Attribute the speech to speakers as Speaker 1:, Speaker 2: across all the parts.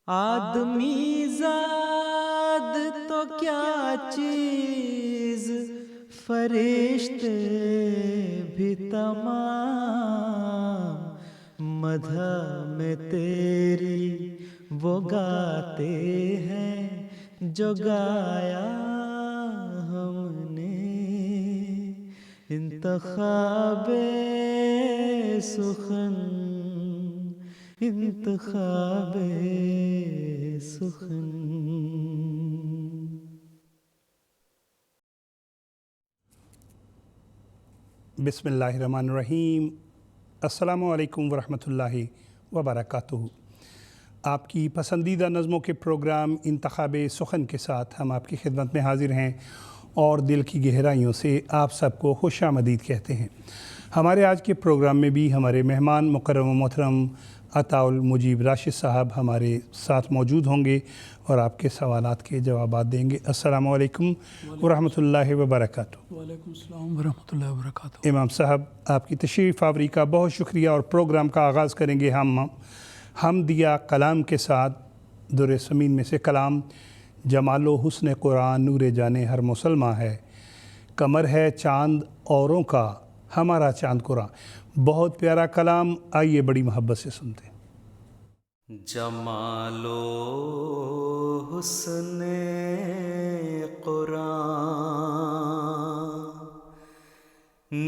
Speaker 1: آدمی زاد تو کیا چیز، فرشتے بھی تمام مدح میں تیری وہ گاتے ہیں جو گایا ہم نے۔ انتخاب سخن، انتخاب سخن۔
Speaker 2: بسم اللہ الرحمن الرحیم۔ السلام علیکم ورحمۃ اللہ وبرکاتہ۔ آپ کی پسندیدہ نظموں کے پروگرام انتخاب سخن کے ساتھ ہم آپ کی خدمت میں حاضر ہیں اور دل کی گہرائیوں سے آپ سب کو خوش آمدید کہتے ہیں۔ ہمارے آج کے پروگرام میں بھی ہمارے مہمان مکرم و محترم عطاء المجیب راشد صاحب ہمارے ساتھ موجود ہوں گے اور آپ کے سوالات کے جوابات دیں گے۔ السلام علیکم ورحمۃ اللہ وبرکاتہ۔
Speaker 3: وعلیکم السلام ورحمۃ اللہ وبرکاتہ۔
Speaker 2: امام صاحب، آپ کی تشریف آوری کا بہت شکریہ، اور پروگرام کا آغاز کریں گے ہم حمدیہ کلام کے ساتھ۔ در سمین میں سے کلام: جمال و حسن قرآن نور جانے ہر مسلمہ ہے، کمر ہے چاند اوروں کا ہمارا چاند قرآن۔ بہت پیارا کلام، آئیے بڑی محبت سے سنتے ہیں۔
Speaker 1: جمال و حسن قرآن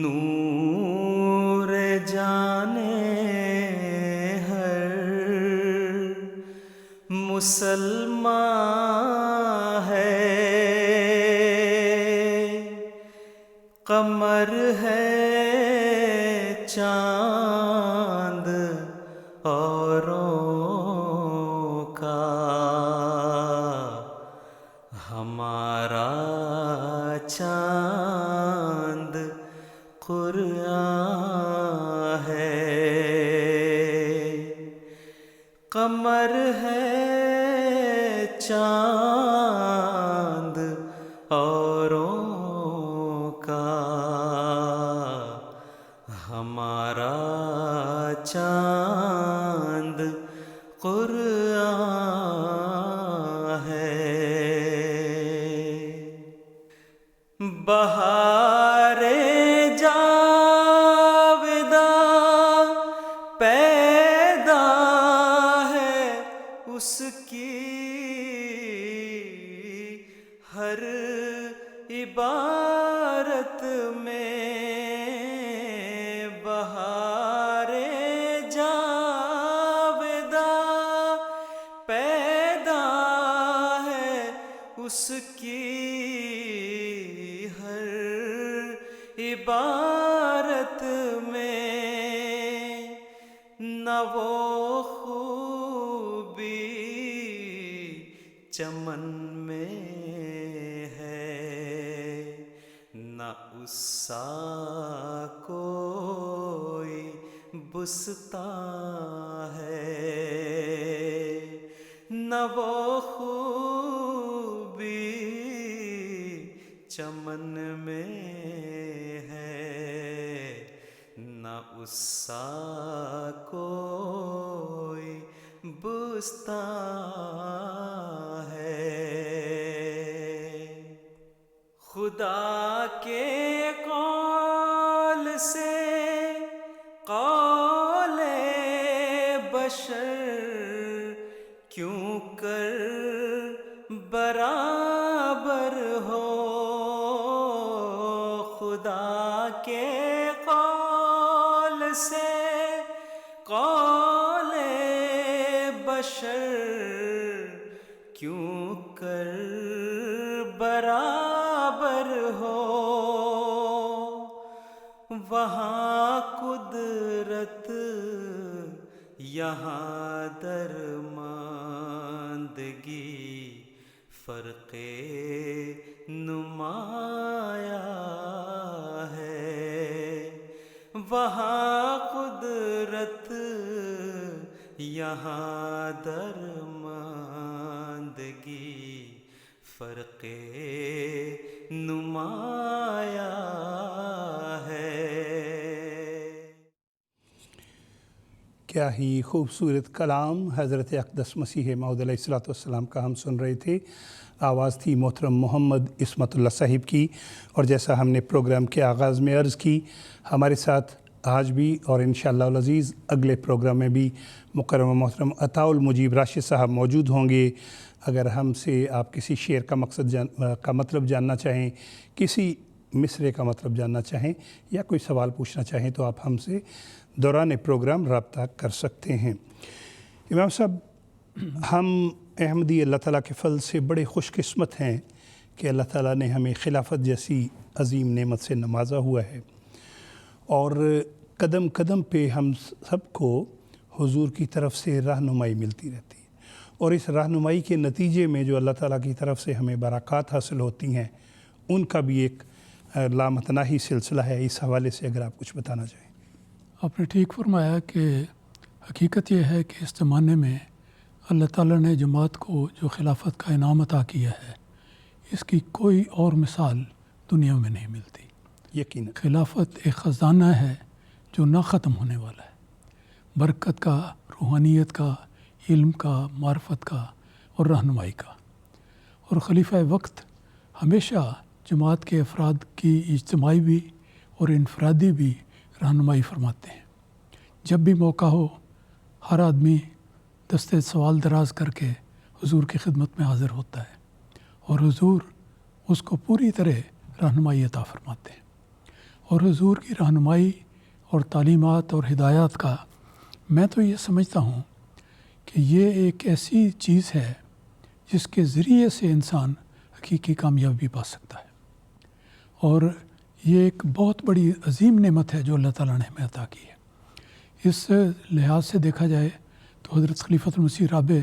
Speaker 1: نور جانے ہر مسلمان ہے، قمر ہے چاند اوروں کا ہمارا چاند قرآن ہے، قمر ہے چاند اوروں کا ہمارا چاند قرآن ہے۔ بہار جاوداں پیدا ہے اس کی ہر عبارت میں، بہار جاوداں پیدا ہے اس کی ہر عبارت میں، نہ وہ خوبی چمن میں ہے، نہ اس سا کوئی بستاں ہے، نہ وہ خوبی چمن میں ہے، نہ اس سا کوئی بستاں ہے۔ خدا کے قول سے قول بشر کیوں کر برابر ہو، خدا کے قول سے قول بشر کیوں کر برابر ہو، وہاں قدرت یہاں درماندگی، فرق نمایاں ہے، وہاں قدرت یہاں درماندگی، فرق نمایاں ہے۔
Speaker 2: کیا ہی خوبصورت کلام حضرت اقدس مسیح موعود علیہ الصلوۃ والسلام کا ہم سن رہے تھے۔ آواز تھی محترم محمد عصمت اللہ صاحب کی، اور جیسا ہم نے پروگرام کے آغاز میں عرض کی، ہمارے ساتھ آج بھی اور انشاءاللہ العزیز اگلے پروگرام میں بھی مکرم محترم عطاء المجیب راشد صاحب موجود ہوں گے۔ اگر ہم سے آپ کسی شعر کا مطلب جاننا چاہیں، کسی مصرعے کا مطلب جاننا چاہیں یا کوئی سوال پوچھنا چاہیں تو آپ ہم سے دوران پروگرام رابطہ کر سکتے ہیں۔ امام صاحب، ہم احمدی اللہ تعالیٰ کے فضل سے بڑے خوش قسمت ہیں کہ اللہ تعالیٰ نے ہمیں خلافت جیسی عظیم نعمت سے نوازا ہوا ہے، اور قدم قدم پہ ہم سب کو حضور کی طرف سے رہنمائی ملتی رہتی ہے، اور اس رہنمائی کے نتیجے میں جو اللہ تعالیٰ کی طرف سے ہمیں برکات حاصل ہوتی ہیں، ان کا بھی ایک لامتناہی سلسلہ ہے۔ اس حوالے سے اگر آپ کچھ بتانا چاہیں۔
Speaker 3: آپ نے ٹھیک فرمایا کہ حقیقت یہ ہے کہ اس زمانے میں اللہ تعالیٰ نے جماعت کو جو خلافت کا انعام عطا کیا ہے، اس کی کوئی اور مثال دنیا میں نہیں ملتی۔
Speaker 2: یقیناً
Speaker 3: خلافت ایک خزانہ ہے جو نہ ختم ہونے والا ہے، برکت کا، روحانیت کا، علم کا، معرفت کا اور رہنمائی کا۔ اور خلیفہ وقت ہمیشہ جماعت کے افراد کی اجتماعی بھی اور انفرادی بھی رہنمائی فرماتے ہیں۔ جب بھی موقع ہو، ہر آدمی دستے سوال دراز کر کے حضور کی خدمت میں حاضر ہوتا ہے، اور حضور اس کو پوری طرح رہنمائی عطا فرماتے ہیں۔ اور حضور کی رہنمائی اور تعلیمات اور ہدایات کا میں تو یہ سمجھتا ہوں کہ یہ ایک ایسی چیز ہے جس کے ذریعے سے انسان حقیقی کامیابی پا سکتا ہے، اور یہ ایک بہت بڑی عظیم نعمت ہے جو اللہ تعالیٰ نے ہمیں عطا کی ہے۔ اس لحاظ سے دیکھا جائے تو حضرت خلیفۃ المسیح رابع،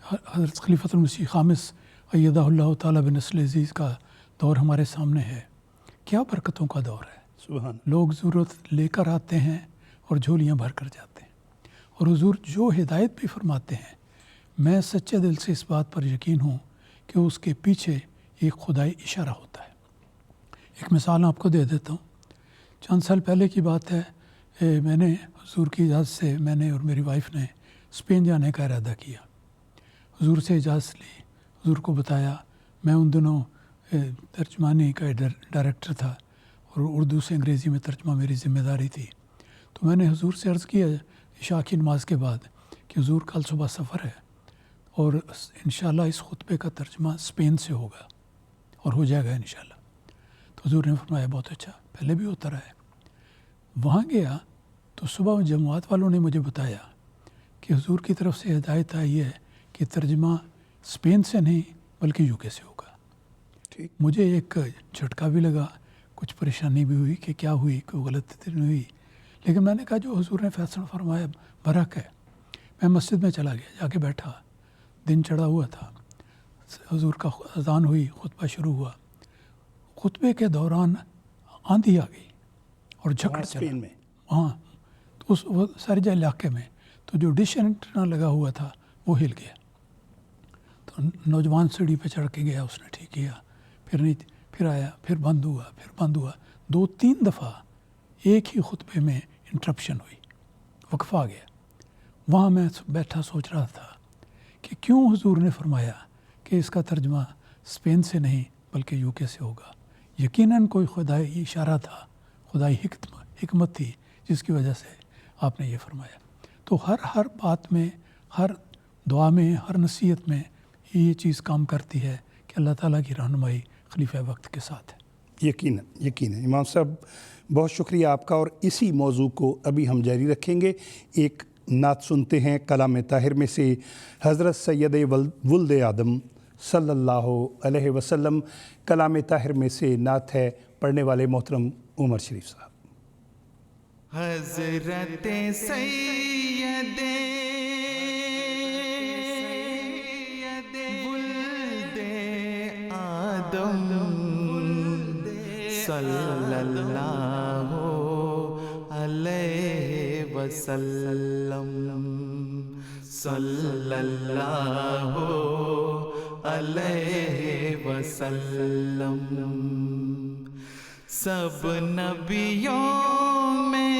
Speaker 3: حضرت خلیفۃ المسیح خامس ایدہ اللہ تعالیٰ بنصر عزیز کا دور ہمارے سامنے ہے۔ کیا برکتوں کا دور ہے!
Speaker 2: سبحان۔
Speaker 3: لوگ ضرورت لے کر آتے ہیں اور جھولیاں بھر کر جاتے ہیں، اور حضور جو ہدایت بھی فرماتے ہیں، میں سچے دل سے اس بات پر یقین ہوں کہ اس کے پیچھے ایک خدائی اشارہ ہوتا ہے۔ ایک مثال آپ کو دے دیتا ہوں۔ چند سال پہلے کی بات ہے، میں نے حضور کی اجازت سے میں نے اور میری وائف نے اسپین جانے کا ارادہ کیا۔ حضور سے اجازت لی، حضور کو بتایا۔ میں ان دنوں ترجمانی کا ڈائریکٹر تھا، اور اردو سے انگریزی میں ترجمہ میری ذمہ داری تھی۔ تو میں نے حضور سے عرض کیا عشاء کی نماز کے بعد کہ حضور کل صبح سفر ہے، اور انشاءاللہ اس خطبے کا ترجمہ اسپین سے ہوگا اور ہو جائے گا انشاءاللہ۔ تو حضور نے فرمایا بہت اچھا، پہلے بھی ہوتا رہا ہے۔ وہاں گیا تو صبح جماعت والوں نے مجھے بتایا کہ حضور کی طرف سے ہدایت آئی ہے کہ ترجمہ اسپین سے نہیں بلکہ یو کے سے ہوگا۔
Speaker 2: ٹھیک۔
Speaker 3: مجھے ایک جھٹکا بھی لگا، کچھ پریشانی بھی ہوئی کہ کیا ہوئی، کوئی غلطی تو نہیں ہوئی، لیکن میں نے کہا جو حضور نے فیصلہ فرمایا برحق ہے۔ میں مسجد میں چلا گیا، جا کے بیٹھا، دن چڑھا ہوا تھا، حضور کا اذان ہوئی، خطبہ شروع ہوا۔ خطبے کے دوران آندھی آ گئی اور جھکڑ چلا
Speaker 2: اسپین میں
Speaker 3: وہاں تو اس سارجہ علاقے میں، تو جو ڈش اینٹنا لگا ہوا تھا وہ ہل گیا۔ تو نوجوان سیڑھی پہ چڑھ کے گیا، اس نے ٹھیک کیا، پھر آیا، پھر بند ہوا 2-3 دفعہ ایک ہی خطبے میں انٹرپشن ہوئی، وقفہ آ گیا۔ وہاں میں بیٹھا سوچ رہا تھا کہ کیوں حضور نے فرمایا کہ اس کا ترجمہ اسپین سے نہیں بلکہ یو کے سے ہوگا۔ یقیناً کوئی خدائی اشارہ تھا، خدائی حکمت تھی جس کی وجہ سے آپ نے یہ فرمایا۔ تو ہر بات میں، ہر دعا میں، ہر نصیحت میں یہ چیز کام کرتی ہے کہ اللہ تعالیٰ کی رہنمائی خلیفہ وقت کے ساتھ ہے۔
Speaker 2: یقیناً امام صاحب، بہت شکریہ آپ کا، اور اسی موضوع کو ابھی ہم جاری رکھیں گے۔ ایک نعت سنتے ہیں کلام طاہر میں سے، حضرت سید ولد آدم صلی اللہ علیہ وسلم۔ کلام طاہر میں سے نعت ہے، پڑھنے والے محترم عمر شریف صاحب۔
Speaker 1: حضرت سید ولد آدم صلی اللہ علیہ وسلم، صلی اللہ علیہ وسلم۔ سب نبیوں میں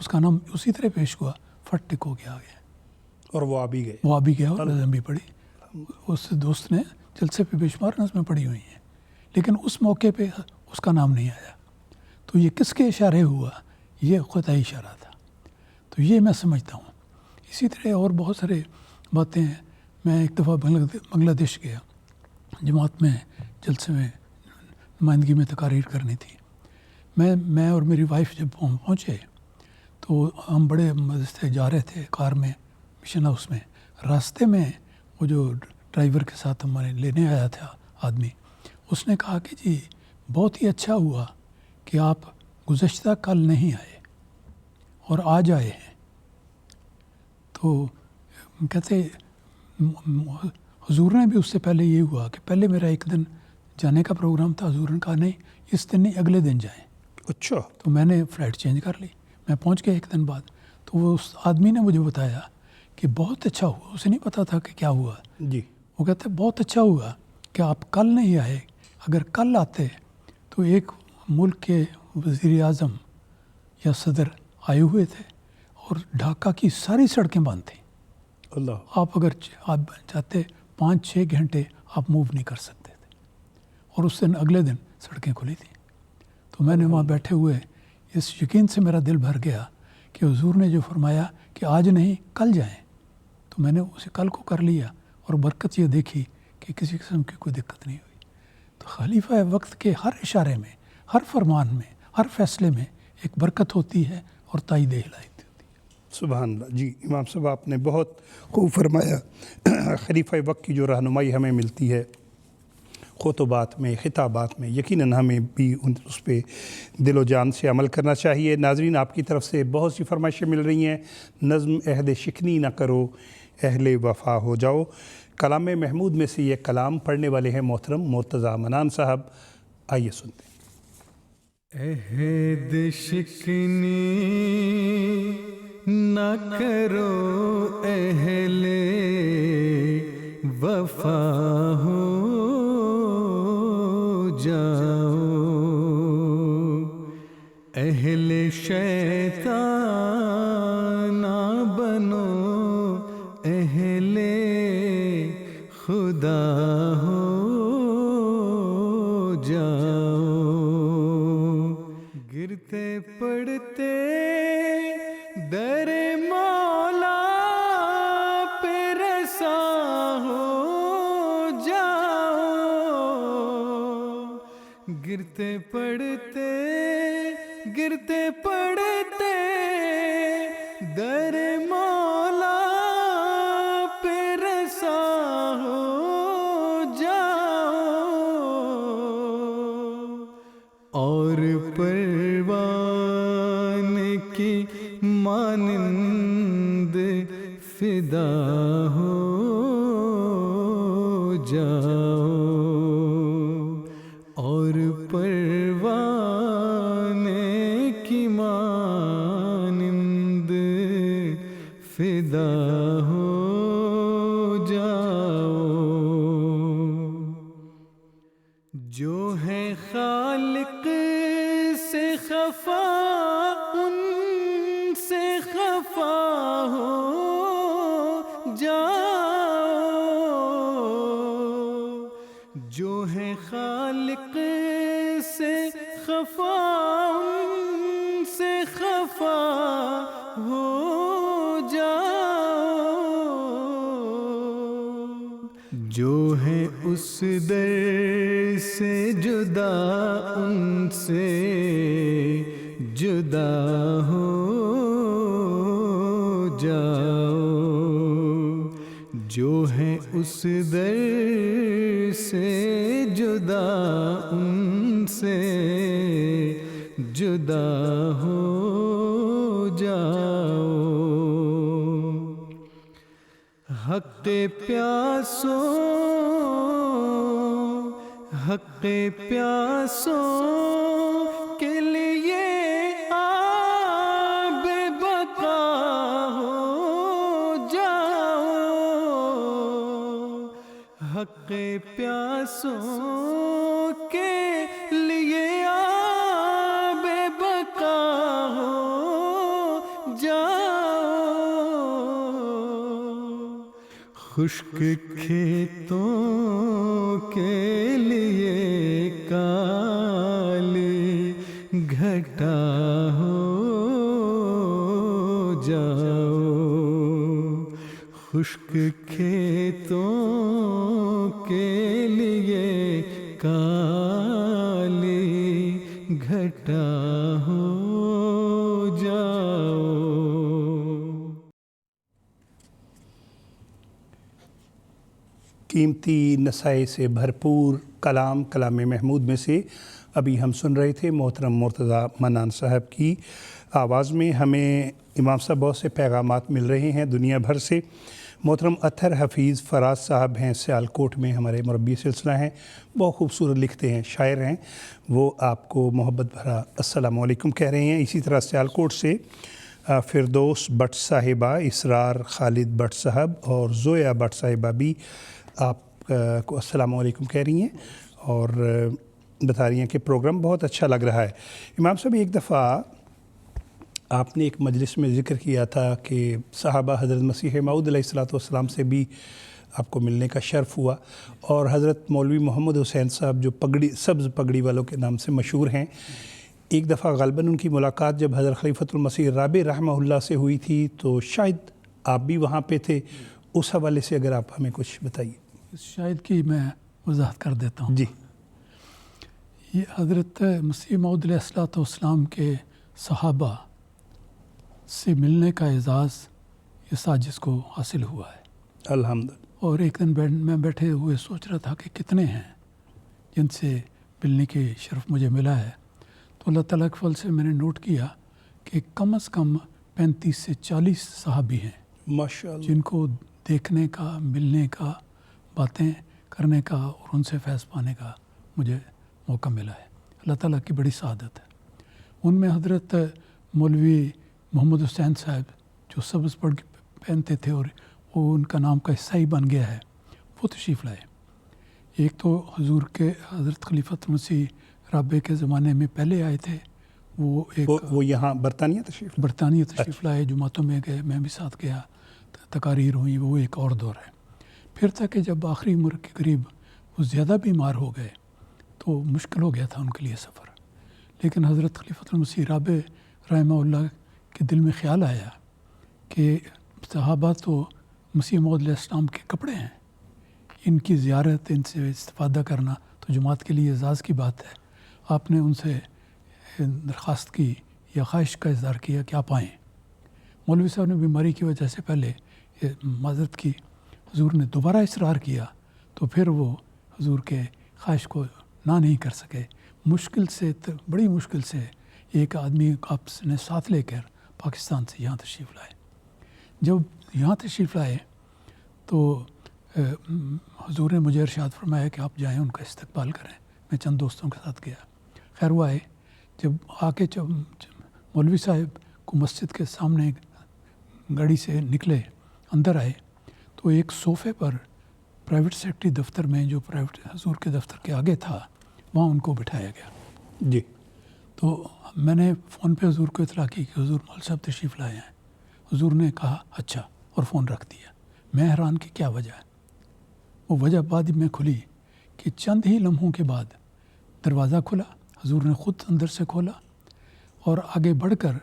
Speaker 3: اس کا نام اسی طرح پیش ہوا، فٹ ٹک ہو گیا آگے،
Speaker 2: اور وہ آ بھی گئے.
Speaker 3: وہ بھی گیا اور نظم بھی پڑھی. اس دوست نے جلسے پہ بے شمار نظمیں پڑھی ہوئی ہیں، لیکن اس موقع پہ اس کا نام نہیں آیا. تو یہ کس کے اشارے ہوا؟ یہ خدائی اشارہ تھا. تو یہ میں سمجھتا ہوں. اسی طرح اور بہت سارے باتیں ہیں. میں ایک دفعہ بنگلہ دیش گیا، جماعت میں جلسے میں نمائندگی میں تقاریر کرنی تھی. میں اور میری وائف جب پہنچے تو ہم بڑے مزے سے جا رہے تھے کار میں مشن ہاؤس میں. راستے میں وہ جو ڈرائیور کے ساتھ ہمارے لینے آیا تھا آدمی، اس نے کہا کہ جی بہت ہی اچھا ہوا کہ آپ گزشتہ کل نہیں آئے اور آج آئے ہیں. تو کہتے حضور نے بھی اس سے پہلے یہ ہوا کہ پہلے میرا ایک دن جانے کا پروگرام تھا، حضور نے کہا نہیں اس دن نہیں اگلے دن جائیں.
Speaker 2: اچھا.
Speaker 3: تو میں نے فلائٹ چینج کر لی، میں پہنچ گیا ایک دن بعد. تو وہ اس آدمی نے مجھے بتایا کہ بہت اچھا ہوا، اسے نہیں پتا تھا کہ کیا ہوا.
Speaker 2: جی.
Speaker 3: وہ کہتے بہت اچھا ہوا کہ آپ کل نہیں آئے، اگر کل آتے تو ایک ملک کے وزیر اعظم یا صدر آئے ہوئے تھے اور ڈھاکہ کی ساری سڑکیں بند تھیں.
Speaker 2: اللہ.
Speaker 3: آپ اگر آپ چاہتے 5-6 گھنٹے آپ موو نہیں کر سکتے تھے، اور اس دن اگلے دن سڑکیں کھلی تھیں. تو میں نے وہاں بیٹھے ہوئے اس یقین سے میرا دل بھر گیا کہ حضور نے جو فرمایا کہ آج نہیں کل جائیں، تو میں نے اسے کل کو کر لیا اور برکت یہ دیکھی کہ کسی قسم کی کوئی دقت نہیں ہوئی. تو خلیفہ وقت کے ہر اشارے میں، ہر فرمان میں، ہر فیصلے میں ایک برکت ہوتی ہے اور تائید ہدایت ہوتی ہے.
Speaker 2: سبحان اللہ. جی امام صاحب آپ نے بہت خوب فرمایا. خلیفہ وقت کی جو رہنمائی ہمیں ملتی ہے خطبات میں، خطابات میں، یقیناً ہمیں بھی اس پہ دل و جان سے عمل کرنا چاہیے. ناظرین آپ کی طرف سے بہت سی فرمائشیں مل رہی ہیں. نظم عہد شکنی نہ کرو اہل وفا ہو جاؤ. کلام محمود میں سے یہ کلام پڑھنے والے ہیں محترم مرتضیٰ منان صاحب. آئیے سنتے ہیں.
Speaker 1: عہد شکنی نہ کرو اہل وفا ہو جاؤ، اہل شیطان نہ بنو اہل خدا ہو جاؤ. گرتے پڑتے در مولا پہ رسا ہو جاؤ، گرتے پڑتے در مولا پہ رسا ہو جاؤ، اور پروان کی مانند فدا ہو جاؤ، اور پروان کی مانند فدا ہو جاؤ. جو ہے خالق سے خفا ان سے خفا ہو جاؤ، جو ہے خالق سے خفا ان سے خفا ہو جاؤ، جو ہے اس در سے جدا ان سے جدا ہو جاؤ، جو ہے اس در سے جدا ان سے جدا ہو جاؤ. حق پیاسوں کے لیے آب بقا ہو جاؤ، حق پیاسوں کے لیے آب بقا ہو خشک کھیتوں کے لیے کالی گھٹا ہو جاؤ، خشک کھیتوں کے لیے کالی گھٹا ہو جاؤ۔
Speaker 2: قیمتی نصائح سے بھرپور کلام محمود میں سے ابھی ہم سن رہے تھے محترم مرتضیٰ منان صاحب کی آواز میں۔ ہمیں امام صاحب بہت سے پیغامات مل رہے ہیں دنیا بھر سے۔ محترم اطہر حفیظ فراز صاحب ہیں، سیالکوٹ میں ہمارے مربی سلسلہ ہیں، بہت خوبصورت لکھتے ہیں، شاعر ہیں، وہ آپ کو محبت بھرا السلام علیکم کہہ رہے ہیں۔ اسی طرح سیالکوٹ سے فردوس بٹ صاحبہ، اسرار خالد بٹ صاحب اور زویا بٹ صاحبہ بھی آپ کو السلام علیکم کہہ رہی ہیں اور بتا رہی ہیں کہ پروگرام بہت اچھا لگ رہا ہے۔ امام صاحب ایک دفعہ آپ نے ایک مجلس میں ذکر کیا تھا کہ صحابہ حضرت مسیح موعود علیہ السلام سے بھی آپ کو ملنے کا شرف ہوا، اور حضرت مولوی محمد حسین صاحب جو سبز پگڑی والوں کے نام سے مشہور ہیں، ایک دفعہ غالباً ان کی ملاقات جب حضرت خلیفۃ المسیح رابع رحمہ اللہ سے ہوئی تھی تو شاید آپ بھی وہاں پہ تھے۔ اس حوالے سے اگر آپ ہمیں کچھ بتائیے۔
Speaker 3: شاید کی میں وضاحت کر دیتا ہوں۔
Speaker 2: جی،
Speaker 3: یہ حضرت مسیح موعود علیہ السلام کے صحابہ سے ملنے کا اعزاز یہ ساجد کو حاصل ہوا ہے۔
Speaker 2: الحمدللہ۔
Speaker 3: اور ایک دن میں بیٹھے ہوئے سوچ رہا تھا کہ کتنے ہیں جن سے ملنے کی شرف مجھے ملا ہے، تو اللہ تعالیٰ کے فضل سے میں نے نوٹ کیا کہ کم از کم 35 سے 40 صحابی ہیں
Speaker 2: ماشاءاللہ،
Speaker 3: جن کو دیکھنے کا، ملنے کا، باتیں کرنے کا اور ان سے فیض پانے کا مجھے موقع ملا ہے۔ اللہ تعالیٰ کی بڑی سعادت ہے۔ ان میں حضرت مولوی محمد حسین صاحب جو سبز پگڑی پہنتے تھے اور وہ ان کا نام کا حصہ ہی بن گیا ہے، وہ تشریف لائے۔ ایک تو حضور کے حضرت خلیفۃ المسیح رابع کے زمانے میں پہلے آئے تھے،
Speaker 2: وہ یہاں برطانیہ
Speaker 3: تشریف لائے، جماعتوں میں گئے، میں بھی ساتھ گیا، تقاریر ہوئی، وہ ایک اور دور ہے۔ پھر تھا کہ جب آخری عمر کے قریب وہ زیادہ بیمار ہو گئے تو مشکل ہو گیا تھا ان کے لیے سفر، لیکن حضرت خلیفۃ المسیح رابع رحمہ اللہ کے دل میں خیال آیا کہ صحابہ تو مسیح موعود علیہ السلام کے کپڑے ہیں، ان کی زیارت، ان سے استفادہ کرنا تو جماعت کے لیے اعزاز کی بات ہے۔ آپ نے ان سے درخواست کی یا خواہش کا اظہار کیا کہ آپ آئیں۔ مولوی صاحب نے بیماری کی وجہ سے پہلے معذرت کی، حضور نے دوبارہ اصرار کیا تو پھر وہ حضور کے خواہش کو نہ نہیں کر سکے، بڑی مشکل سے ایک آدمی آپ نے ساتھ لے کر پاکستان سے یہاں تشریف لائے۔ جب یہاں تشریف لائے تو حضور نے مجھے ارشاد فرمایا کہ آپ جائیں ان کا استقبال کریں۔ میں چند دوستوں کے ساتھ گیا، خیر وہ آئے، جب مولوی صاحب کو مسجد کے سامنے گاڑی سے نکلے، اندر آئے تو ایک صوفے پر پرائیویٹ سیکرٹری دفتر میں جو پرائیویٹ حضور کے دفتر کے آگے تھا، وہاں ان کو بٹھایا گیا۔
Speaker 2: جی،
Speaker 3: تو میں نے فون پہ حضور کو اطلاع کی کہ حضور مول صاحب تشریف لائے ہیں۔ حضور نے کہا اچھا، اور فون رکھ دیا۔ میں حیران کہ کیا وجہ ہے۔ وہ وجہ بعد میں کھلی کہ چند ہی لمحوں کے بعد دروازہ کھلا، حضور نے خود اندر سے کھولا اور آگے بڑھ کر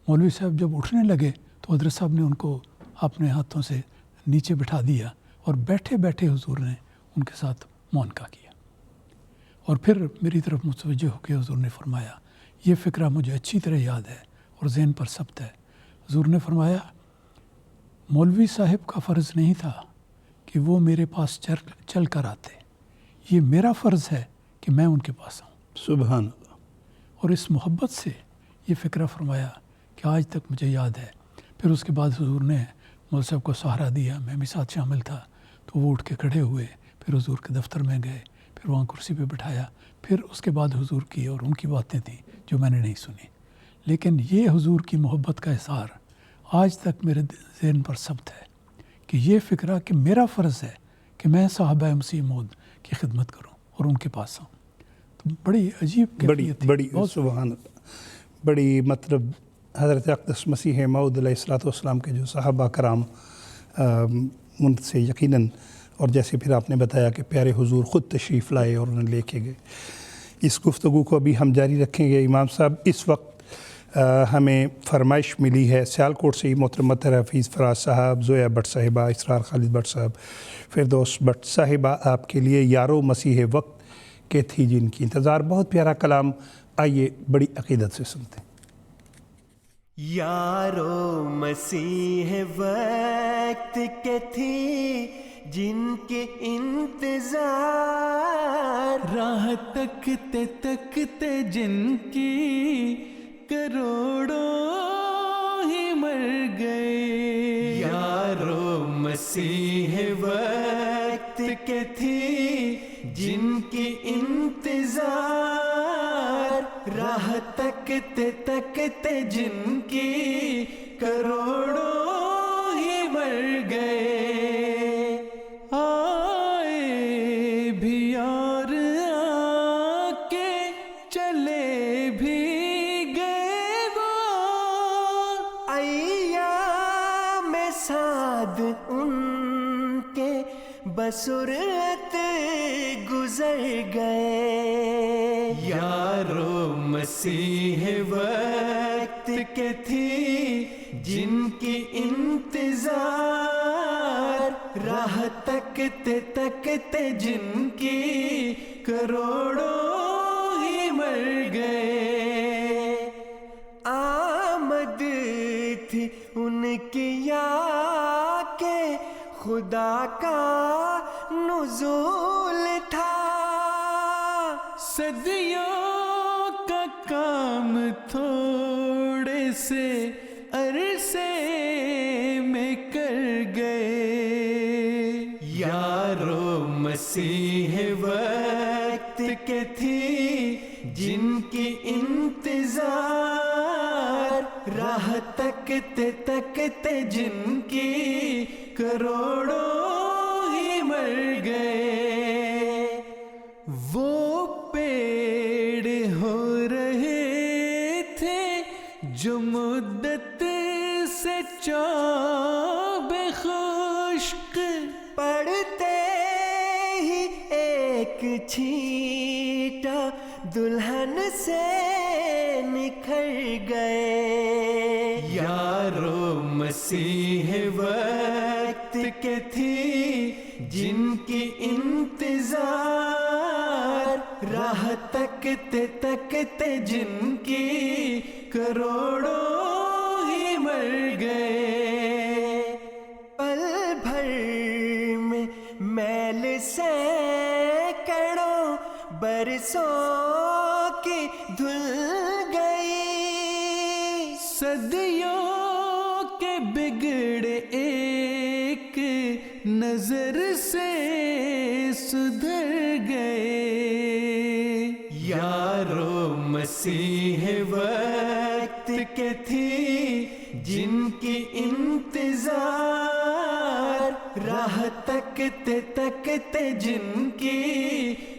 Speaker 3: مولوی صاحب جب اٹھنے لگے تو حضرت صاحب نے ان کو اپنے ہاتھوں سے نیچے بٹھا دیا اور بیٹھے بیٹھے حضور نے ان کے ساتھ معانقہ کیا، اور پھر میری طرف متوجہ ہو کے حضور نے فرمایا، یہ فکرہ مجھے اچھی طرح یاد ہے اور ذہن پر ثبت ہے۔ حضور نے فرمایا، مولوی صاحب کا فرض نہیں تھا کہ وہ میرے پاس چل کر آتے، یہ میرا فرض ہے کہ میں ان کے پاس آؤں۔
Speaker 2: سبحان اللہ۔
Speaker 3: اور اس محبت سے یہ فکرہ فرمایا کہ آج تک مجھے یاد ہے۔ پھر اس کے بعد حضور نے مول صاحب کو سہارا دیا، میں بھی ساتھ شامل تھا، تو وہ اٹھ کے کھڑے ہوئے، پھر حضور کے دفتر میں گئے، پھر وہاں کرسی پہ بٹھایا، پھر اس کے بعد حضور کی اور ان کی باتیں تھیں جو میں نے نہیں سنی، لیکن یہ حضور کی محبت کا اظہار آج تک میرے ذہن پر ثبت ہے کہ یہ فکرہ کہ میرا فرض ہے کہ میں صحابہ مسیح موعود کی خدمت کروں اور ان کے پاس آؤں۔ تو بڑی عجیب کیفیت تھی،
Speaker 2: بڑی سبحان اللہ، بڑی مطلب حضرت اقدس مسیح موعود علیہ السلام کے جو صحابہ کرام ان سے یقیناً، اور جیسے پھر آپ نے بتایا کہ پیارے حضور خود تشریف لائے اور انہیں لے کے گئے. اس گفتگو کو ابھی ہم جاری رکھیں گے. امام صاحب، اس وقت ہمیں فرمائش ملی ہے سیالکوٹ سے ہی محترم مطہر حفیظ فراز صاحب، زویا بٹ صاحبہ، اسرار خالد بٹ صاحب، فردوس بٹ صاحبہ آپ کے لیے یارو مسیح وقت کے تھی جن کی انتظار. بہت پیارا کلام، آئیے بڑی عقیدت سے سنتے ہیں.
Speaker 4: یارو مسیح وقت کے تھی جن کے انتظار،
Speaker 1: راہ تکتے تکتے جن کی کروڑوں ہی مر گئے.
Speaker 4: یارو مسیح وقت کے تھی جن کی انتظار، راہ تکتے تکتے جن کی کروڑوں ہی مر گئے.
Speaker 1: آئے بھی اور آ کے چلے بھی گئے وہ،
Speaker 4: ایام سعد ان کے بسرعت گزر گئے.
Speaker 1: یارو مسیح وقت کے تھی
Speaker 4: جن کی انتظار، راہ تکتے تکتے جن کی کروڑوں ہی مر گئے. آمد تھی ان کی یا کہ خدا کا نزول تھا،
Speaker 1: صدیوں کا کام تھوڑے سے عرصے میں کر گئے.
Speaker 4: یارو مسیح وقت کے تھی جن کی انتظار، راہ تکتے تکتے جن کی کروڑوں ہی مر گئے.
Speaker 1: وہ پیڑ ہو رہے تھے جو مدت سے چوب خشک،
Speaker 4: پڑھتے ہی ایک چھینٹا دلہن سے نکھر گئے.
Speaker 1: یارو مسیح وقت کے تھی
Speaker 4: جن کی انتظار، راہ تکتے تکتے جن کی کروڑوں ہی مر گئے. پل بھر میں میل سینکڑوں برسوں کی دھل گئی.
Speaker 1: صدیوں کے بگڑے ایک نظر سے سدھر گئے.
Speaker 4: یارو مسیح وقت کے تھی جن کی انتظار، راہ تکتے تکتے جن کی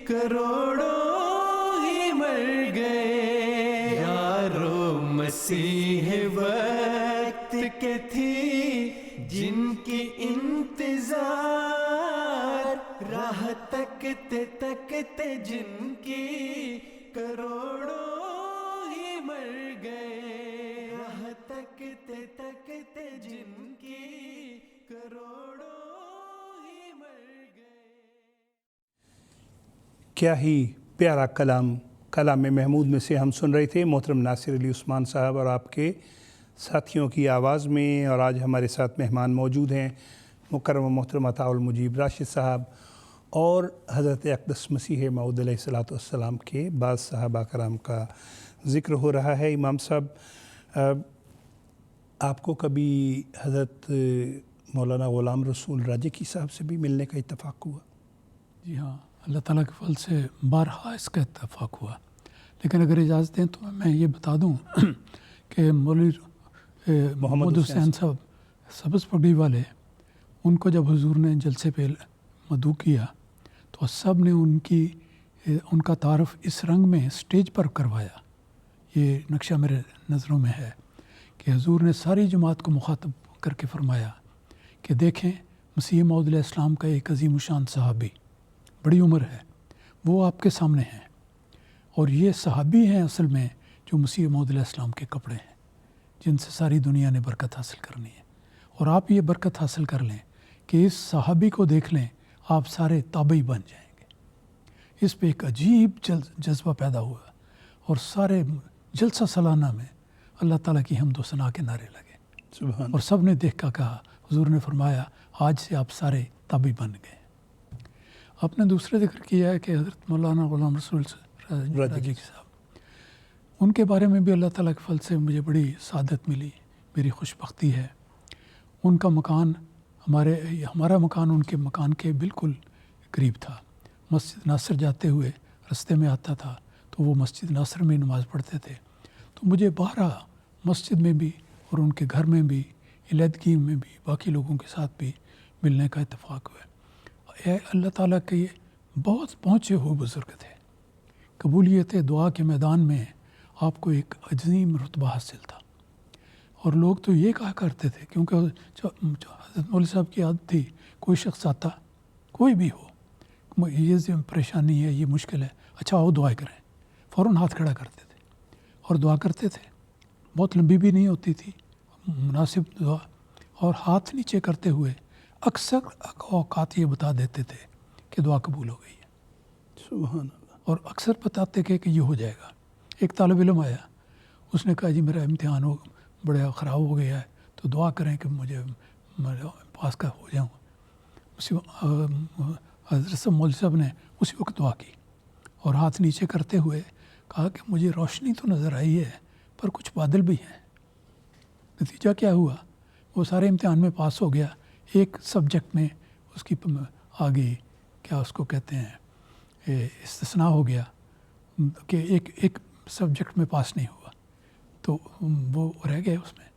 Speaker 4: کروڑوں ہی مر گئے.
Speaker 1: یارو
Speaker 4: مسیح وقت کے تھی جن کی انتظار، راہ تکتے تکتے جن کی کروڑوں ہی مر گئے. راہ تکتے تکتے جن کی کروڑوں ہی مر گئے.
Speaker 2: کیا ہی پیارا کلام محمود میں سے ہم سن رہے تھے محترم ناصر علی عثمان صاحب اور آپ کے ساتھیوں کی آواز میں. اور آج ہمارے ساتھ مہمان موجود ہیں مکرم و محترم عطاء المجیب راشد صاحب اور حضرت اقدس مسیح موعود علیہ الصلوۃ والسلام کے بعض صحابہ کرام کا ذکر ہو رہا ہے. امام صاحب، آپ کو کبھی حضرت مولانا غلام رسول راجکی صاحب سے بھی ملنے کا اتفاق ہوا؟
Speaker 3: جی ہاں، اللہ تعالیٰ کے فضل سے بارہا اس کا اتفاق ہوا. لیکن اگر اجازت دیں تو میں یہ بتا دوں کہ مولوی محمد حسین صاحب سبز پگڑی والے، ان کو جب حضور نے جلسے پہ مدعو کیا تو سب نے ان کا تعارف اس رنگ میں اسٹیج پر کروایا. یہ نقشہ میرے نظروں میں ہے کہ حضور نے ساری جماعت کو مخاطب کر کے فرمایا کہ دیکھیں، مسیح موعود علیہ السلام کا ایک عظیم الشان صحابی، بڑی عمر ہے، وہ آپ کے سامنے ہیں، اور یہ صحابی ہیں اصل میں جو مسیح موعود علیہ السلام کے کپڑے ہیں، جن سے ساری دنیا نے برکت حاصل کرنی ہے۔ اور آپ یہ برکت حاصل کر لیں کہ اس صحابی کو دیکھ لیں، آپ سارے تابعی بن جائیں گے۔ اس پہ ایک عجیب جذبہ پیدا ہوا، اور سارے جلسہ سالانہ میں اللہ تعالیٰ کی حمد و ثنا کے نعرے لگے،
Speaker 2: سبحان
Speaker 3: اور سب نے دیکھ کر کہا، حضور نے فرمایا آج سے آپ سارے تابعی بن گئے۔ آپ نے دوسرا ذکر کیا ہے کہ حضرت مولانا غلام رسول راجی صاحب، ان کے بارے میں بھی اللہ تعالیٰ کے فضل سے مجھے بڑی سعادت ملی، میری خوش بختی ہے۔ ان کا مکان ہمارا مکان ان کے مکان کے بالکل قریب تھا۔ مسجد ناصر جاتے ہوئے رستے میں آتا تھا تو وہ مسجد ناصر میں نماز پڑھتے تھے، تو مجھے بارہا مسجد میں بھی اور ان کے گھر میں بھی، علیحدگی میں بھی، باقی لوگوں کے ساتھ بھی ملنے کا اتفاق ہوا۔ اللہ تعالیٰ کے بہت پہنچے ہوئے بزرگ تھے۔ قبولیت دعا کے میدان میں آپ کو ایک عظیم رتبہ حاصل تھا، اور لوگ تو یہ کہا کرتے تھے، کیونکہ حضرت مولوی صاحب کی عادت تھی، کوئی شخص آتا، کوئی بھی ہو، یہ پریشانی ہے، یہ مشکل ہے، اچھا آؤ دعائیں کریں، فوراً ہاتھ کھڑا کرتے تھے اور دعا کرتے تھے۔ بہت لمبی بھی نہیں ہوتی تھی، مناسب دعا، اور ہاتھ نیچے کرتے ہوئے اکثر اوقات یہ بتا دیتے تھے کہ دعا قبول ہو گئی ہے،
Speaker 2: سبحان اللہ۔
Speaker 3: اور اکثر بتاتے کہ یہ ہو جائے گا۔ ایک طالب علم آیا، اس نے کہا جی میرا امتحان بڑا خراب ہو گیا ہے، تو دعا کریں کہ مجھے پاس کا ہو جاؤں۔ حضرت مولوی صاحب نے اسی وقت دعا کی اور ہاتھ نیچے کرتے ہوئے کہا کہ مجھے روشنی تو نظر آئی ہے پر کچھ بادل بھی ہیں۔ نتیجہ کیا ہوا؟ وہ سارے امتحان میں پاس ہو گیا، ایک سبجیکٹ میں اس کی آگے کیا اس کو کہتے ہیں استثناء ہو گیا کہ ایک سبجیکٹ میں پاس نہیں ہوا، تو وہ رہ گئے اس میں،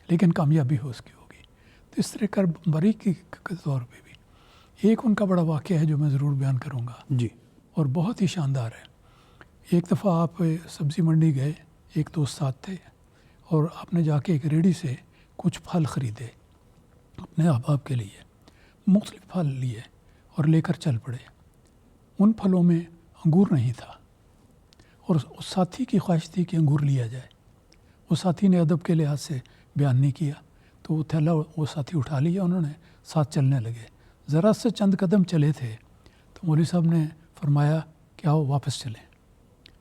Speaker 3: لیکن کامیابی ہو اس کی ہوگی۔ تو اس طرح کر باریکی کے طور پہ بھی ایک ان کا بڑا واقعہ ہے جو میں ضرور بیان کروں گا،
Speaker 2: جی،
Speaker 3: اور بہت ہی شاندار ہے۔ ایک دفعہ آپ سبزی منڈی گئے، ایک دوست ساتھ تھے، اور آپ نے جا کے ایک ریڑھی سے کچھ پھل خریدے اپنے احباب کے لیے، مختلف پھل لیے اور لے کر چل پڑے۔ ان پھلوں میں انگور نہیں تھا، اور اس ساتھی کی خواہش تھی کہ انگور لیا جائے۔ وہ ساتھی نے ادب کے لحاظ سے بیان نہیں کیا، تو وہ تھیلا وہ ساتھی اٹھا لیا، انہوں نے ساتھ چلنے لگے۔ ذرا سے چند قدم چلے تھے تو مولوی صاحب نے فرمایا کہ آؤ واپس چلیں۔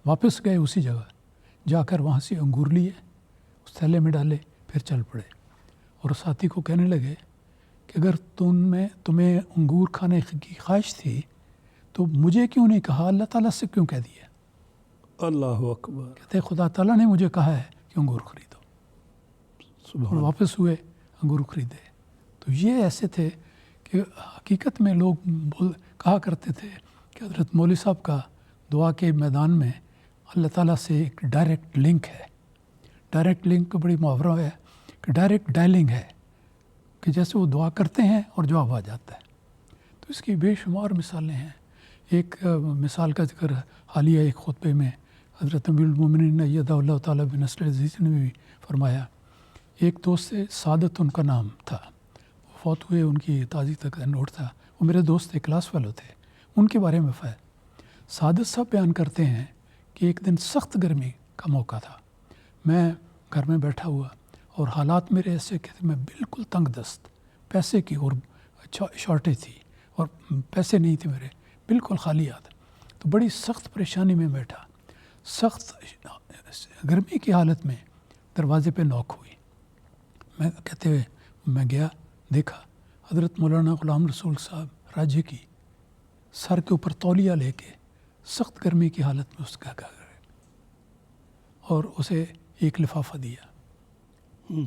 Speaker 3: واپس گئے اسی جگہ، جا کر وہاں سے انگور لیے، اس تھیلے میں ڈالے، پھر چل پڑے، اور ساتھی کو کہنے لگے کہ اگر تمہیں انگور کھانے کی خواہش تھی تو مجھے کیوں نہیں کہا، اللہ تعالیٰ سے کیوں کہہ دیا؟
Speaker 2: اللہ اکبر۔
Speaker 3: کہتے خدا تعالیٰ نے مجھے کہا ہے کہ انگور خریدو، اور واپس ہوئے انگور خریدے۔ تو یہ ایسے تھے کہ حقیقت میں لوگ کہا کرتے تھے کہ حضرت مولوی صاحب کا دعا کے میدان میں اللہ تعالیٰ سے ایک ڈائریکٹ لنک ہے۔ ڈائریکٹ لنک کا بڑی محاورہ ہے کہ ڈائریکٹ ڈائلنگ ہے، کہ جیسے وہ دعا کرتے ہیں اور جواب آ جاتا ہے۔ تو اس کی بے شمار مثالیں ہیں۔ ایک مثال کا ذکر حالیہ ایک خطبے میں حضرت امیر المومنین ایدہ اللہ تعالیٰ بنصر عزیز نے بھی فرمایا۔ ایک دوست سے سعادت ان کا نام تھا، وہ فوت ہوئے، ان کی تازی تک نوٹ تھا، وہ میرے دوست تھے، کلاس فیلو تھے، ان کے بارے میں سعادت صاحب بیان کرتے ہیں کہ ایک دن سخت گرمی کا موقع تھا، میں گھر میں بیٹھا ہوا اور حالات میرے ایسے کہ میں بالکل تنگ دست، پیسے کی اور شارٹیج تھی اور پیسے نہیں تھے میرے، بالکل خالی ہاتھ، تو بڑی سخت پریشانی میں بیٹھا، سخت گرمی کی حالت میں دروازے پہ نوک ہوئی۔ میں کہتے ہوئے میں گیا، دیکھا حضرت مولانا غلام رسول صاحب راجی کی سر کے اوپر تولیہ لے کے سخت گرمی کی حالت میں اس کا گئے، اور اسے ایک لفافہ دیا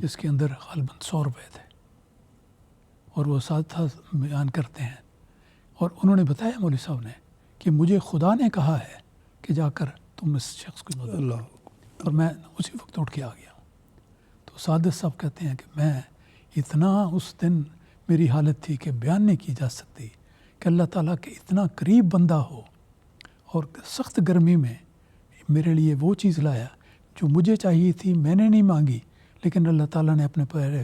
Speaker 3: جس کے اندر غالباً 100 روپے تھے، اور وہ ساتھ بیان کرتے ہیں، اور انہوں نے بتایا مولوی صاحب نے کہ مجھے خدا نے کہا ہے کہ جا کر تم اس شخص کی مدد کرو، اور میں اسی وقت اٹھ کے آ گیا ہوں۔ تو سعادت صاحب کہتے ہیں کہ میں اتنا اس دن میری حالت تھی کہ بیان نہیں کی جا سکتی کہ اللہ تعالیٰ کے اتنا قریب بندہ ہو اور سخت گرمی میں میرے لیے وہ چیز لایا جو مجھے چاہیے تھی، میں نے نہیں مانگی، لیکن اللہ تعالیٰ نے اپنے پیارے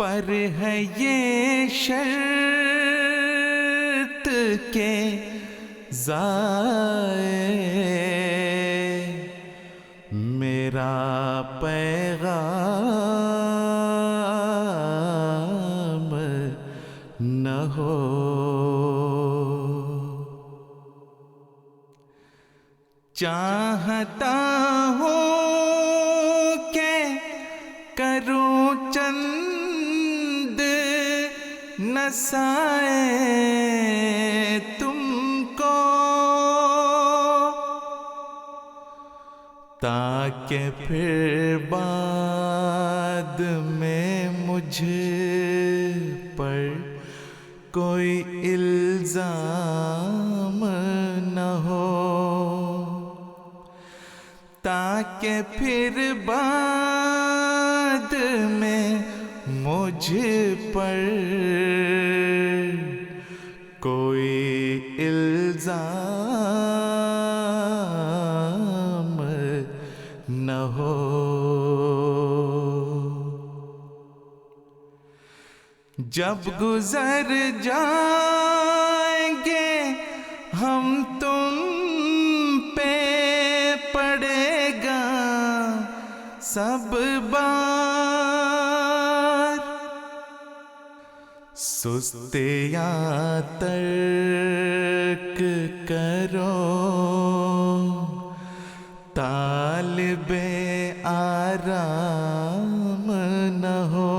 Speaker 1: پر ہے یہ شرط کے ضائع میرا پیغام نہ ہو. چاہتا ہوں کہ کروں چند نصائح تم کو تاکہ پھر بعد میں مجھ پر کوئی الزام نہ ہو. تاکہ پھر بعد میں مجھ پر کوئی الزام نہ ہو. جب گزر جائیں گے ہم تم پہ پڑے گا سب بار سستیاں ترک کرو طالب آرام نہ ہو.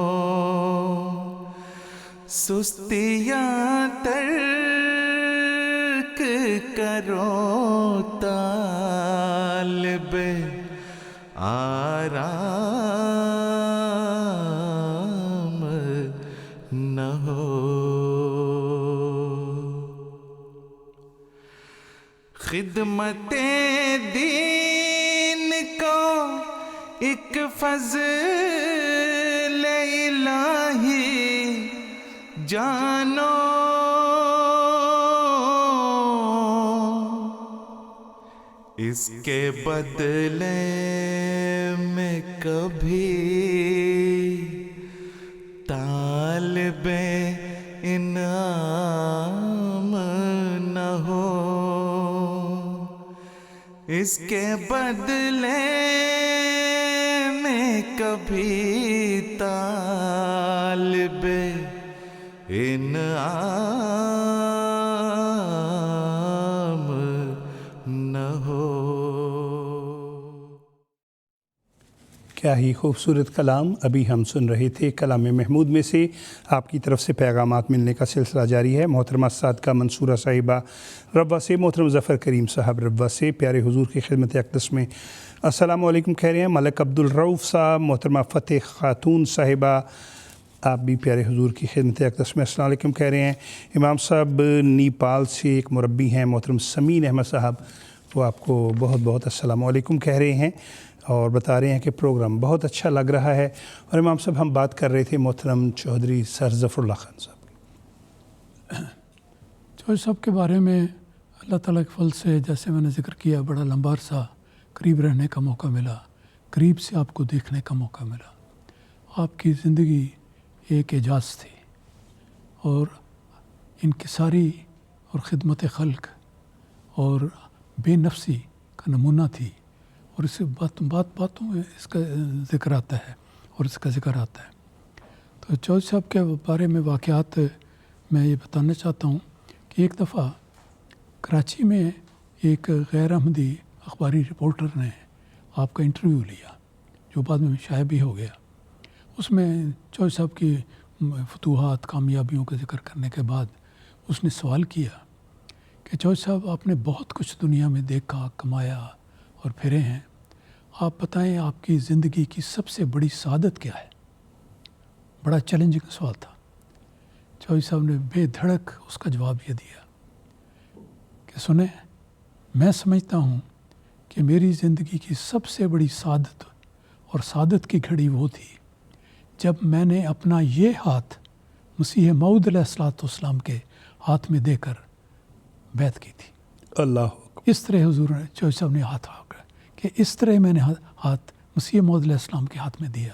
Speaker 1: سستیاں ترک کرو طالب آرام نہ ہو. خدمت دین کو ایک فضل الہی جانو. اس کے بدلے میں کبھی طالب انعام نہ ہو. اس کے بدلے میں کبھی طالب انعام نہ ہو.
Speaker 2: کیا ہی خوبصورت کلام ابھی ہم سن رہے تھے. کلام محمود میں سے آپ کی طرف سے پیغامات ملنے کا سلسلہ جاری ہے. محترمہ صادقہ منصورہ صاحبہ ربوہ سے، محترم ظفر کریم صاحب ربوہ سے پیارے حضور کی خدمت اقدس میں السلام علیکم کہہ رہے ہیں. ملک عبدالرؤف صاحب، محترمہ فتح خاتون صاحبہ آپ بھی پیارے حضور کی خدمت اقدس میں السلام علیکم کہہ رہے ہیں. امام صاحب نیپال سے ایک مربی ہیں محترم سمین احمد صاحب، وہ آپ کو بہت بہت السلام علیکم کہہ رہے ہیں اور بتا رہے ہیں کہ پروگرام بہت اچھا لگ رہا ہے. اور امام صاحب ہم بات کر رہے تھے محترم چودھری سر ظفر اللہ خان صاحب.
Speaker 3: چودھری صاحب کے بارے میں اللہ تعالیٰ کے فضل سے جیسے میں نے ذکر کیا بڑا لمبا عرصہ قریب رہنے کا موقع ملا، قریب سے آپ کو دیکھنے کا موقع ملا. آپ کی زندگی ایک اعجاز تھی اور انکساری اور خدمت خلق اور بے نفسی کا نمونہ تھی. اور اس باتوں میں اس کا ذکر آتا ہے اور اس کا ذکر آتا ہے. تو چودھری صاحب کے بارے میں واقعات میں یہ بتانا چاہتا ہوں کہ ایک دفعہ کراچی میں ایک غیر احمدی اخباری رپورٹر نے آپ کا انٹرویو لیا جو بعد میں شائع بھی ہو گیا. اس میں چودھری صاحب کی فتوحات کامیابیوں کا ذکر کرنے کے بعد اس نے سوال کیا کہ چودھری صاحب آپ نے بہت کچھ دنیا میں دیکھا، کمایا اور پھرے ہیں، آپ بتائیں آپ کی زندگی کی سب سے بڑی سعادت کیا ہے؟ بڑا چیلنجنگ سوال تھا. چودھری صاحب نے بے دھڑک اس کا جواب یہ دیا کہ سنیں، میں سمجھتا ہوں کہ میری زندگی کی سب سے بڑی سعادت اور سعادت کی گھڑی وہ تھی جب میں نے اپنا یہ ہاتھ مسیح موعود علیہ السلام کے ہاتھ میں دے کر بیعت کی تھی.
Speaker 2: اللہ
Speaker 3: اس طرح حضور نے چودھری صاحب نے ہاتھ کہ اس طرح میں نے ہاتھ مسیح موعود علیہ السلام کے ہاتھ میں دیا.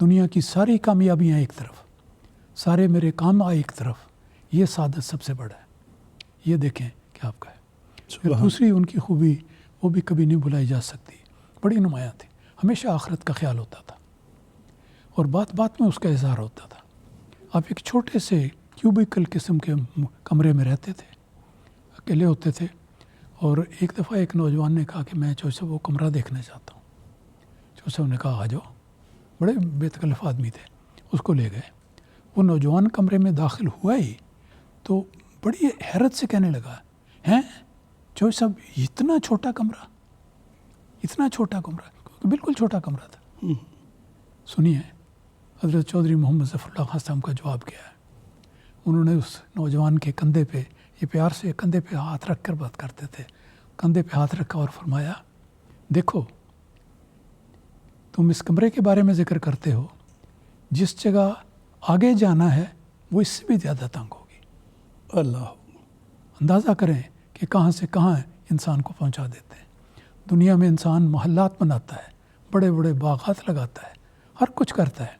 Speaker 3: دنیا کی ساری کامیابیاں ایک طرف, سارے میرے کام ایک طرف, یہ سعادت سب سے بڑا ہے. یہ دیکھیں کہ آپ کا ہے. پھر دوسری ان کی خوبی, وہ بھی کبھی نہیں بھلائی جا سکتی, بڑی نمایاں تھی. ہمیشہ آخرت کا خیال ہوتا تھا اور بات بات میں اس کا اظہار ہوتا تھا. آپ ایک چھوٹے سے کیوبیکل قسم کے کمرے میں رہتے تھے, اکیلے ہوتے تھے, اور ایک دفعہ ایک نوجوان نے کہا کہ میں چوہے صاحب وہ کمرہ دیکھنا چاہتا ہوں. چوہے صاحب نے کہا آ جاؤ. بڑے بے تکلف آدمی تھے, اس کو لے گئے. وہ نوجوان کمرے میں داخل ہوا ہی تو بڑی حیرت سے کہنے لگا, ہیں چوہے صاحب اتنا چھوٹا کمرہ, اتنا چھوٹا کمرہ, بالکل چھوٹا کمرہ تھا. سنیے حضرت چودھری محمد ظفر اللہ خان صاحب کا جواب کیا ہے. انہوں نے اس نوجوان کے کندھے پہ, یہ پیار سے کندھے پہ ہاتھ رکھ کر بات کرتے تھے, کندھے پہ ہاتھ رکھا اور فرمایا, دیکھو تم اس کمرے کے بارے میں ذکر کرتے ہو, جس جگہ آگے جانا ہے وہ اس سے بھی زیادہ تنگ ہوگی.
Speaker 2: اللہ,
Speaker 3: اندازہ کریں کہ کہاں سے کہاں انسان کو پہنچا دیتے ہیں. دنیا میں انسان محلات بناتا ہے, بڑے بڑے باغات لگاتا ہے, ہر کچھ کرتا ہے,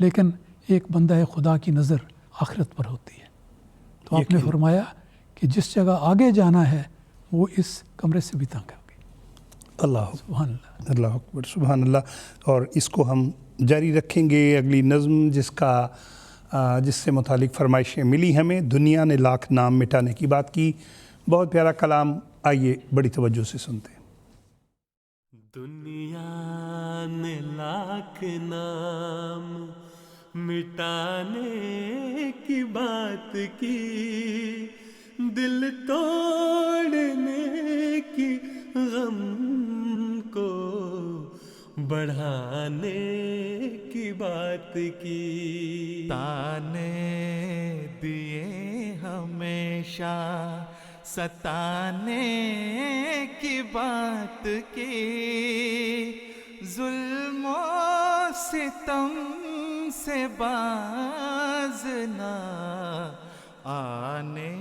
Speaker 3: لیکن ایک بندہ خدا کی نظر آخرت پر ہوتی ہے. تو آپ نے فرمایا کہ جس جگہ آگے جانا ہے وہ اس کمرے سے بھی تنگ ہوگی.
Speaker 2: اللہ,
Speaker 3: سبحان اللہ,
Speaker 2: اللہ اکبر, سبحان اللہ. اور اس کو ہم جاری رکھیں گے. اگلی نظم جس سے متعلق فرمائشیں ملی ہمیں, دنیا نے لاکھ نام مٹانے کی بات کی. بہت پیارا کلام, آئیے بڑی توجہ سے سنتے ہیں.
Speaker 4: دنیا نے لاکھ نام مٹانے کی بات کی, دل توڑنے کی, غم کو بڑھانے کی بات کی.
Speaker 1: تانے دیے ہمیشہ ستانے کی بات کی, ظلم و ستم سے باز نہ آنے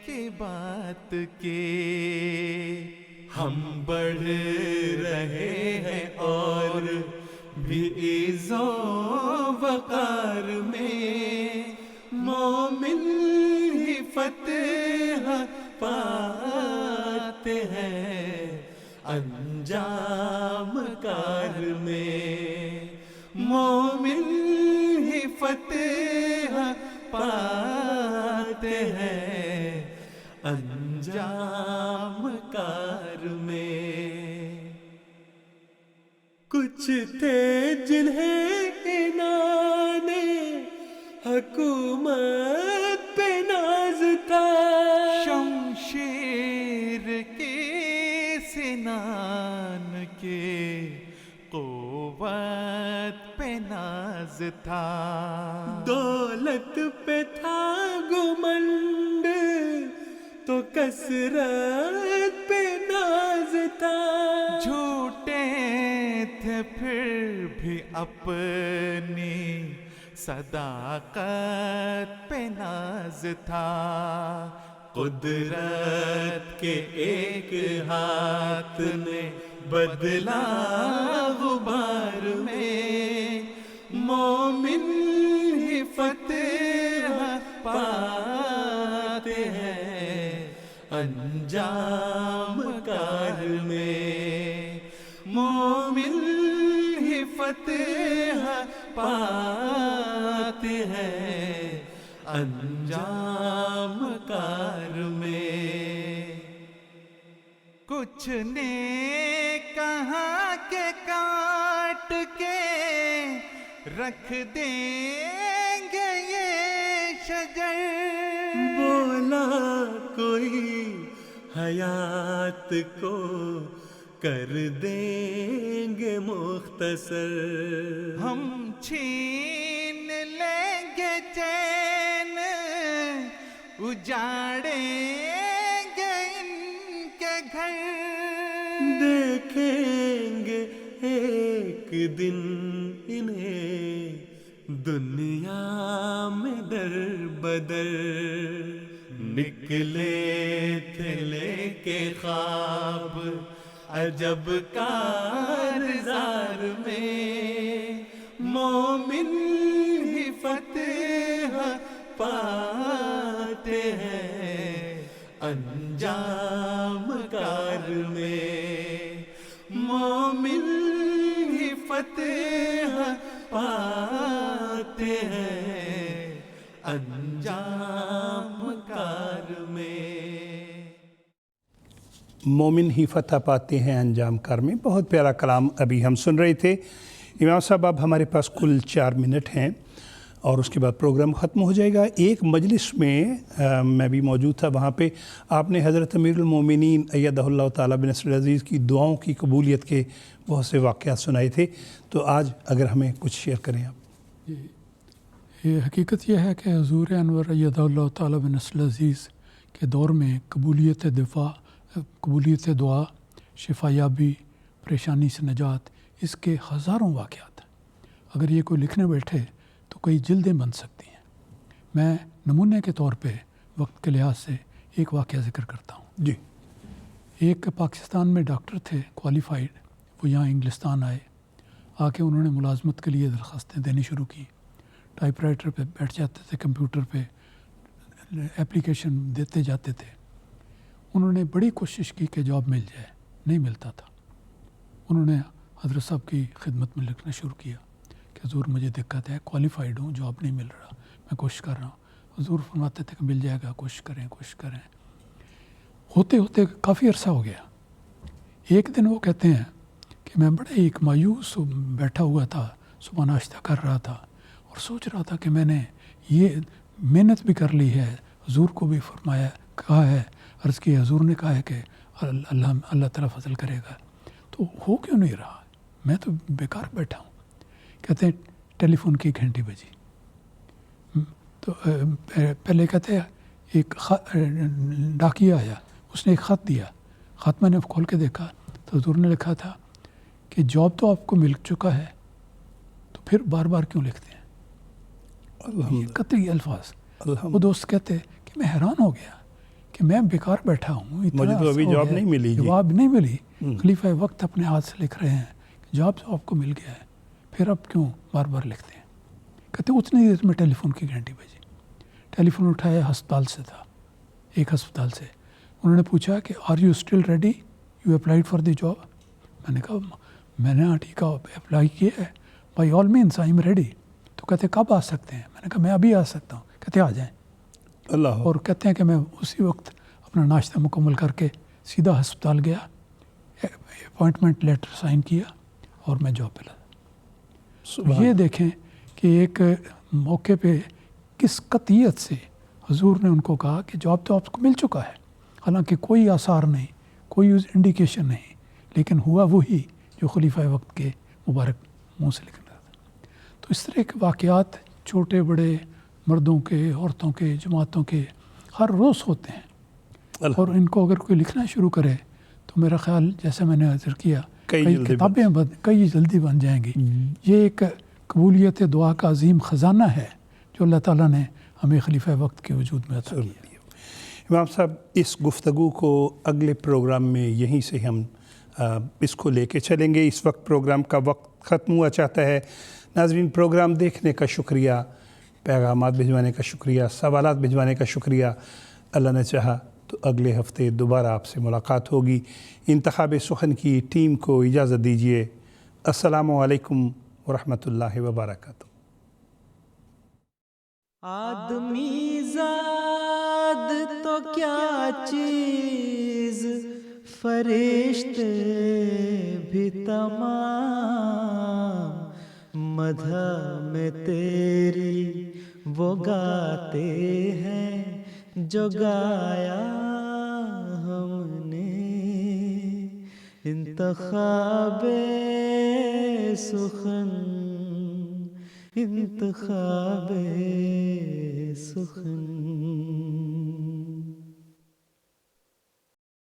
Speaker 1: کی بات کی. ہم بڑھ رہے ہیں اور بھی عز و وقار میں, مومن ہی فتح پاتے ہیں انجام کار میں, مومن ہی فتح پاتے ہیں انجام کار میں. کچھ تھے جنہیں عنان حکومت پہ ناز تھا, شمشیر کی سنان کے قوت پہ ناز تھا, دولت پہ تھا گمنڈ تو کثرت پہ ناز تھا, جھوٹے تھے پھر بھی اپنی صداقت پہ ناز تھا, قدرت کے ایک ہاتھ نے بدلا غبار میں, مومن ہی فتح پاتے ہیں انجام کار میں, مومن ہی فتح پاتے ہیں انجام کار میں. کچھ نے کہا کہ کاٹ کے رکھ دیں گے یہ شجر, بولا کوئی حیات کو کر دیں گے مختصر, ہم چھین لیں گے چین اجاڑیں گے ان کے گھر, دیکھیں گے ایک دن انہیں دنیا میں در بدر, نکلے تھے لے کے خواب عجب کارزار میں مومن ہی فتح پاتے ہیں انجام کار میں، مومن ہی فتح پاتے ہیں انجام کار میں۔
Speaker 2: مومن ہی فتح پاتے ہیں انجام کار میں، بہت پیارا کلام ابھی ہم سن رہے تھے۔ امام صاحب اب ہمارے پاس کل 4 منٹ ہیں اور اس کے بعد پروگرام ختم ہو جائے گا۔ ایک مجلس میں میں بھی موجود تھا، وہاں پہ آپ نے حضرت امیر المومنین ایدہ اللہ تعالیٰ بنصر العزیز کی دعاؤں کی قبولیت کے بہت سے واقعات سنائے تھے، تو آج اگر ہمیں کچھ شیئر کریں آپ۔
Speaker 3: یہ حقیقت یہ ہے کہ حضور انور ایدہ اللہ تعالیٰ بنصر العزیز کے دور میں قبولیت دعا، شفا یابی، پریشانی سے نجات، اس کے ہزاروں واقعات ہیں۔ اگر یہ کوئی لکھنے بیٹھے تو کئی جلدیں بن سکتی ہیں۔ میں نمونے کے طور پہ وقت کے لحاظ سے ایک واقعہ ذکر کرتا ہوں۔
Speaker 2: جی،
Speaker 3: ایک پاکستان میں ڈاکٹر تھے کوالیفائڈ، وہ یہاں انگلستان آئے، آ کے انہوں نے ملازمت کے لیے درخواستیں دینی شروع کی۔ ٹائپ رائٹر پہ بیٹھ جاتے تھے، کمپیوٹر پہ اپلیکیشن دیتے جاتے تھے۔ انہوں نے بڑی کوشش کی کہ جاب مل جائے، نہیں ملتا تھا۔ انہوں نے حضرت صاحب کی خدمت میں لکھنا شروع کیا کہ حضور مجھے دقت ہے، کوالیفائڈ ہوں، جاب نہیں مل رہا، میں کوشش کر رہا ہوں۔ حضور فرماتے تھے کہ مل جائے گا، کوشش کریں کوشش کریں۔ ہوتے ہوتے کافی عرصہ ہو گیا۔ ایک دن وہ کہتے ہیں کہ میں بڑے ایک مایوس بیٹھا ہوا تھا، صبح ناشتہ کر رہا تھا اور سوچ رہا تھا کہ میں نے یہ محنت بھی کر لی ہے، حضور کو بھی فرمایا، کہا ہے، عرض کی حضور نے کہا ہے کہ اللہ تعالیٰ فضل کرے گا، تو ہو کیوں نہیں رہا؟ میں تو بیکار بیٹھا ہوں۔ کہتے ہیں ٹیلی فون کی گھنٹی بجی، تو پہلے کہتے ہیں ایک ڈاکیا آیا، اس نے ایک خط دیا، خط میں نے کھول کے دیکھا تو حضور نے لکھا تھا کہ جاب تو آپ کو مل چکا ہے، تو پھر بار بار کیوں لکھتے ہیں؟ قطعی الفاظ۔ وہ دوست کہتے کہ میں حیران ہو گیا کہ میں بیکار بیٹھا ہوں،
Speaker 2: مجھے تو ابھی جاب نہیں ملی،
Speaker 3: جواب نہیں ملی۔ خلیفہ وقت اپنے ہاتھ سے لکھ رہے ہیں کہ جاب تو آپ کو مل گیا ہے، پھر اب کیوں بار بار لکھتے ہیں؟ کہتے اتنی دیر میں ٹیلی فون کی گھنٹی بجی، ٹیلی فون اٹھایا، ہسپتال سے تھا، ایک ہسپتال سے۔ انہوں نے پوچھا کہ are you still ready, you applied for the job? میں نے کہا میں نے ٹھیک ہے اپلائی کیا ہے، by all means I am ready. تو کہتے کب آ سکتے ہیں؟ میں نے کہا میں ابھی آ سکتا ہوں۔ کہتے آ جائیں۔
Speaker 2: اللہ۔
Speaker 3: اور کہتے ہیں کہ میں اسی وقت اپنا ناشتہ مکمل کر کے سیدھا ہسپتال گیا، اپوائنٹمنٹ لیٹر سائن کیا اور میں جاب پہ لگا۔ یہ دیکھیں کہ ایک موقع پہ کس قطعیت سے حضور نے ان کو کہا کہ جاب تو آپ کو مل چکا ہے، حالانکہ کوئی آثار نہیں، کوئی انڈیکیشن نہیں، لیکن ہوا وہی جو خلیفہ وقت کے مبارک منہ سے لکھنا تھا۔ تو اس طرح کے واقعات چھوٹے بڑے، مردوں کے، عورتوں کے، جماعتوں کے، ہر روز ہوتے ہیں، اور ان کو اگر کوئی لکھنا شروع کرے تو میرا خیال جیسا میں نے ذکر کیا کئی کتابیں کئی جلدی بن جائیں گی۔ یہ ایک قبولیت دعا کا عظیم خزانہ ہے جو اللہ تعالیٰ نے ہمیں خلیفہ وقت کے وجود میں عطا کیا۔
Speaker 2: امام صاحب اس گفتگو کو اگلے پروگرام میں یہیں سے ہم اس کو لے کے چلیں گے۔ اس وقت پروگرام کا وقت ختم ہوا چاہتا ہے۔ ناظرین، پروگرام دیکھنے کا شکریہ، پیغامات بھجوانے کا شکریہ، سوالات بھجوانے کا شکریہ۔ اللہ نے چاہا تو اگلے ہفتے دوبارہ آپ سے ملاقات ہوگی۔ انتخاب سخن کی ٹیم کو اجازت دیجیے۔ السلام علیکم ورحمۃ اللہ وبرکاتہ۔
Speaker 1: آدمی زاد تو کیا چیز، فرشتے بھی تمام، مدح میں تیری وہ گاتے ہیں جو گایا ہم نے۔ انتخاب سخن، انتخاب سخن۔